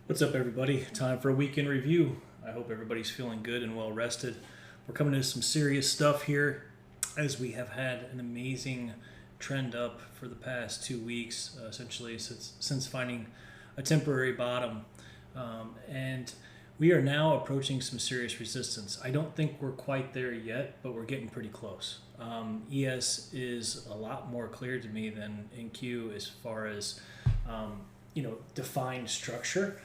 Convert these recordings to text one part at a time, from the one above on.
What's up, everybody? Time for a weekend review. I hope everybody's feeling good and well rested. We're coming to some serious stuff here as we have had an amazing trend up for the past 2 weeks, essentially since finding a temporary bottom. And we are now approaching some serious resistance. I don't think we're quite there yet, but we're getting pretty close. ES is a lot more clear to me than NQ as far as defined structure.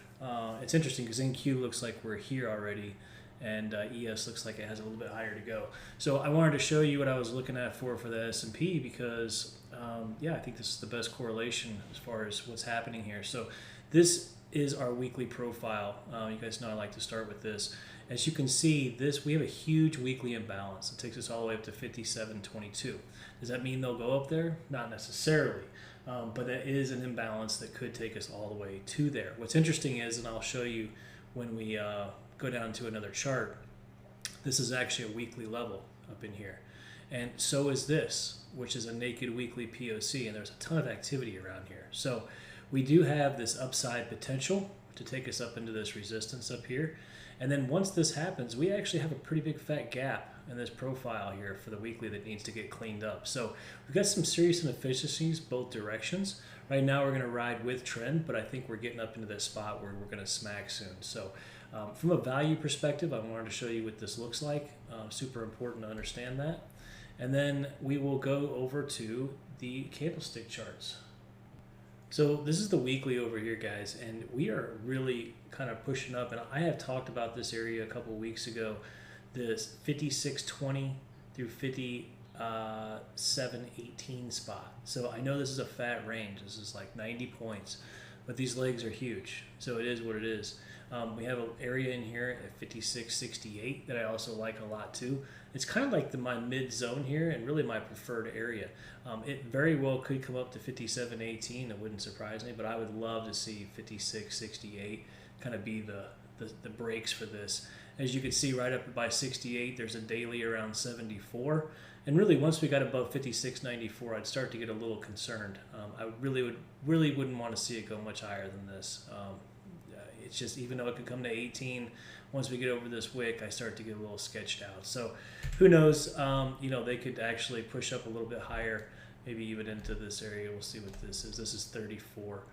It's interesting because NQ looks like we're here already, and ES looks like it has a little bit higher to go. So I wanted to show you what I was looking at for the S&P because, I think this is the best correlation as far as what's happening here. So this is our weekly profile. You guys know I like to start with this. As you can see, we have a huge weekly imbalance. It takes us all the way up to 57.22. Does that mean they'll go up there? Not necessarily. But that is an imbalance that could take us all the way to there. What's interesting is, and I'll show you when we go down to another chart, this is actually a weekly level up in here. And so is this, which is a naked weekly POC, and there's a ton of activity around here. So we do have this upside potential to take us up into this resistance up here. And then once this happens, we actually have a pretty big fat gap in this profile here for the weekly that needs to get cleaned up. So we've got some serious inefficiencies both directions. Right now we're going to ride with trend, but I think we're getting up into this spot where we're going to smack soon. So from a value perspective, I wanted to show you what this looks like. Super important to understand that. And then we will go over to the candlestick charts. So this is the weekly over here, guys, and we are really kind of pushing up. And I have talked about this area a couple of weeks ago, this 56.20 through 57.18 spot. So I know this is a fat range. This is like 90 points, but these legs are huge. So it is what it is. We have an area in here at 56.68 that I also like a lot too. It's kind of like my mid zone here and really my preferred area. It very well could come up to 57.18. It wouldn't surprise me, but I would love to see 56.68 kind of be the breaks for this. As you can see right up by 68, there's a daily around 74. And really, once we got above 56.94, I'd start to get a little concerned. I really wouldn't want to see it go much higher than this. It's just, even though it could come to 18, once we get over this wick, I start to get a little sketched out. So who knows, they could actually push up a little bit higher, maybe even into this area. We'll see what this is. This is 34.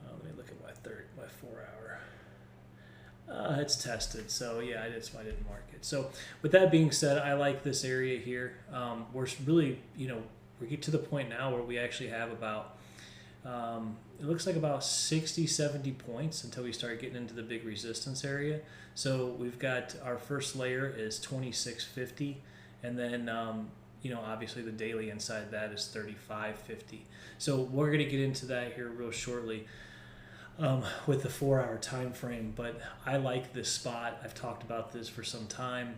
Let me look at my 4 hour. It's tested, so yeah, that's why I didn't mark it. So with that being said, I like this area here. We're really, we get to the point now where we actually have about, it looks like about 60, 70 points until we start getting into the big resistance area. So we've got our first layer is 26.50, and then obviously the daily inside that is 35.50. So we're going to get into that here real shortly with the 4 hour time frame. But I like this spot. I've talked about this for some time.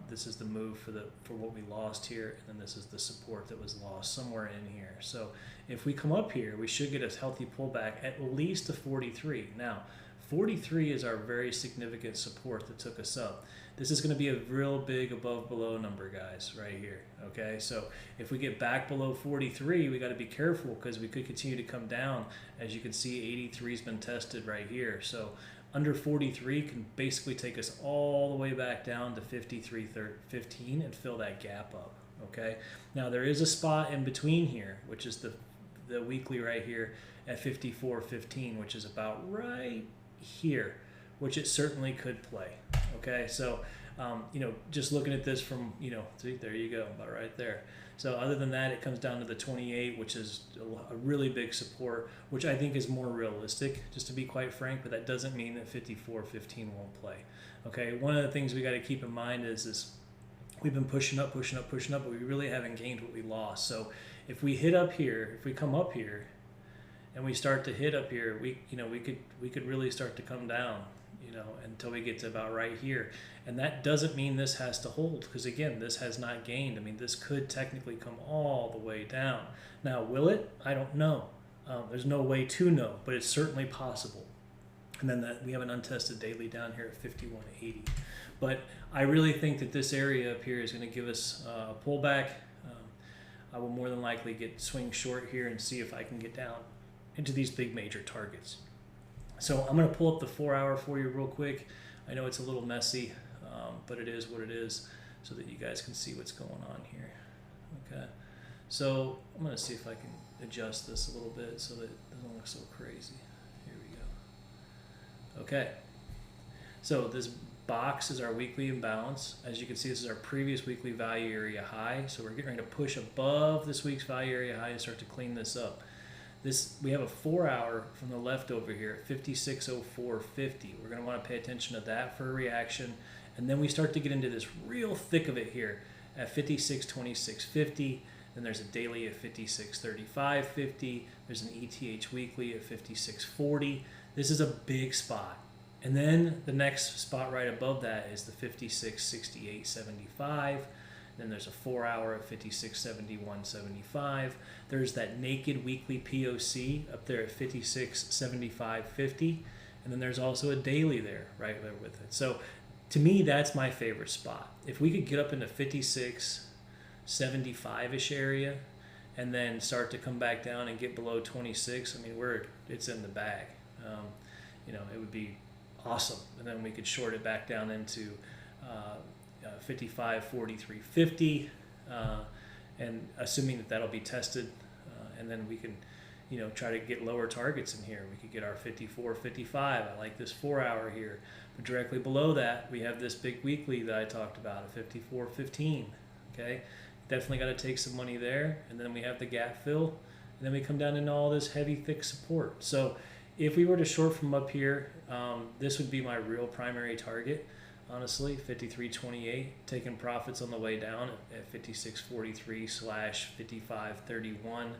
This is the move for what we lost here, and then this is the support that was lost somewhere in here. So if we come up here, we should get a healthy pullback at least to 43. Now 43 is our very significant support that took us up. This is going to be a real big above below number, guys, right here. Okay, so if we get back below 43, we got to be careful because we could continue to come down. As you can see, 83 has been tested right here. So under 43 can basically take us all the way back down to 53.15 and fill that gap up. Okay, now there is a spot in between here, which is the weekly right here at 54.15, which is about right here, which it certainly could play. Okay, so just looking at this from see, there you go, about right there. So other than that, it comes down to the 28, which is a really big support, which I think is more realistic, just to be quite frank. But that doesn't mean that 54.15 won't play. Okay, one of the things we got to keep in mind is we've been pushing up, but we really haven't gained what we lost. So if we hit up here, if we come up here, and we start to hit up here, we could really start to come down, until we get to about right here. And that doesn't mean this has to hold, because again, this has not gained. I mean, this could technically come all the way down. Now, will it? I don't know. There's no way to know, but it's certainly possible. And then we have an untested daily down here at 51.80. But I really think that this area up here is going to give us a pullback. I will more than likely swing short here and see if I can get down into these big major targets. So I'm going to pull up the 4 hour for you real quick. I know it's a little messy, but it is what it is, so that you guys can see what's going on here. Okay, so I'm going to see if I can adjust this a little bit so that it doesn't look so crazy. Here we go. Okay, so this box is our weekly imbalance. As you can see, this is our previous weekly value area high. So we're getting ready to push above this week's value area high and start to clean this up. We have a 4 hour from the left over here at 56.0450. We're going to want to pay attention to that for a reaction. And then we start to get into this real thick of it here at 56.2650. Then there's a daily at 56.3550. There's an ETH weekly at 56.40. This is a big spot. And then the next spot right above that is the 56.6875. Then there's a 4 hour at 56.7175. There's that naked weekly POC up there at 56.7550. And then there's also a daily there right there with it. So to me, that's my favorite spot. If we could get up into 56.75-ish area and then start to come back down and get below 26, I mean, it's in the bag. It would be awesome. And then we could short it back down into 55.4350, and assuming that'll be tested, and then we can try to get lower targets in here. We could get our 54.55. I like this 4 hour here, but directly below that we have this big weekly that I talked about at 54.15. Okay, definitely got to take some money there, and then we have the gap fill, and then we come down into all this heavy thick support. So if we were to short from up here, this would be my real primary target. Honestly, 53.28, taking profits on the way down at 56.43/55.31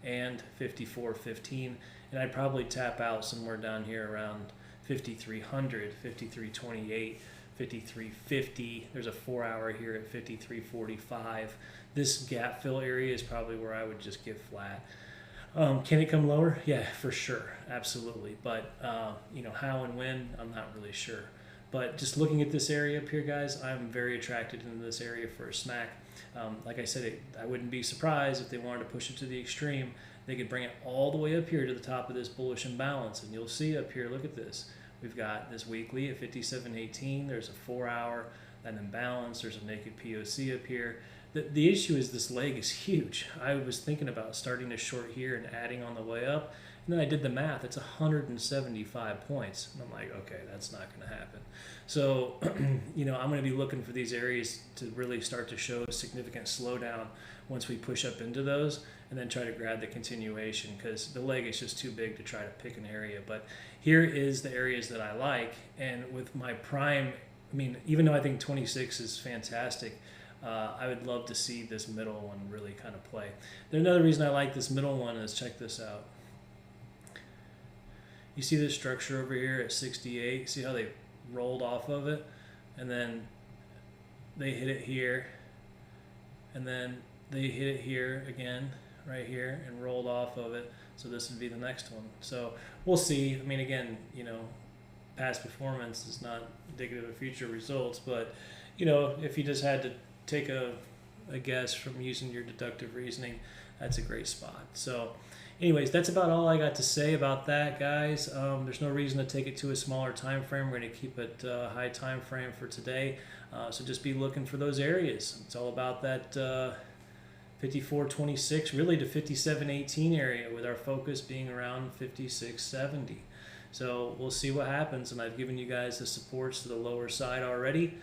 and 54.15, and I'd probably tap out somewhere down here around 5300, 53.28, 53.50. There's a 4 hour here at 53.45. This gap fill area is probably where I would just get flat. Can it come lower? Yeah, for sure, absolutely. But how and when, I'm not really sure. But just looking at this area up here, guys, I'm very attracted into this area for a smack. Like I said, I wouldn't be surprised if they wanted to push it to the extreme. They could bring it all the way up here to the top of this bullish imbalance. And you'll see up here, look at this. We've got this weekly at 57.18. There's a 4 hour, an imbalance. There's a naked POC up here. The issue is this leg is huge. I was thinking about starting to short here and adding on the way up. And then I did the math. It's 175 points. And I'm like, okay, that's not going to happen. So, I'm going to be looking for these areas to really start to show a significant slowdown once we push up into those, and then try to grab the continuation, because the leg is just too big to try to pick an area. But here is the areas that I like. And with my prime, even though I think 26 is fantastic, I would love to see this middle one really kind of play. Another reason I like this middle one is, check this out. You see this structure over here at 68? See how they rolled off of it? And then they hit it here. And then they hit it here again, right here, and rolled off of it. So this would be the next one. So we'll see. Again, past performance is not indicative of future results. But, if you just had to take a guess from using your deductive reasoning, that's a great spot. So anyways, that's about all I got to say about that, guys. There's no reason to take it to a smaller time frame. We're going to keep it a high time frame for today. So just be looking for those areas. It's all about that 54.26 really to 57.18 area, with our focus being around 56.70. So we'll see what happens, and I've given you guys the supports to the lower side already.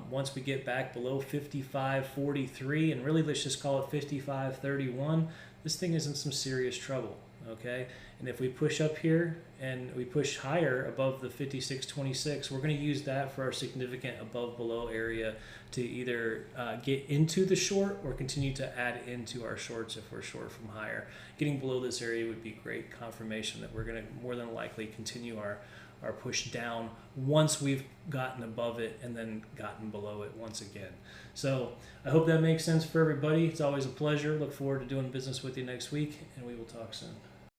Once we get back below 55.43, and really let's just call it 55.31, this thing is in some serious trouble, okay? And if we push up here and we push higher above the 56.26, we're going to use that for our significant above-below area to either get into the short or continue to add into our shorts if we're short from higher. Getting below this area would be great confirmation that we're going to more than likely continue our push down once we've gotten above it and then gotten below it once again. So I hope that makes sense for everybody. It's always a pleasure. Look forward to doing business with you next week, and we will talk soon.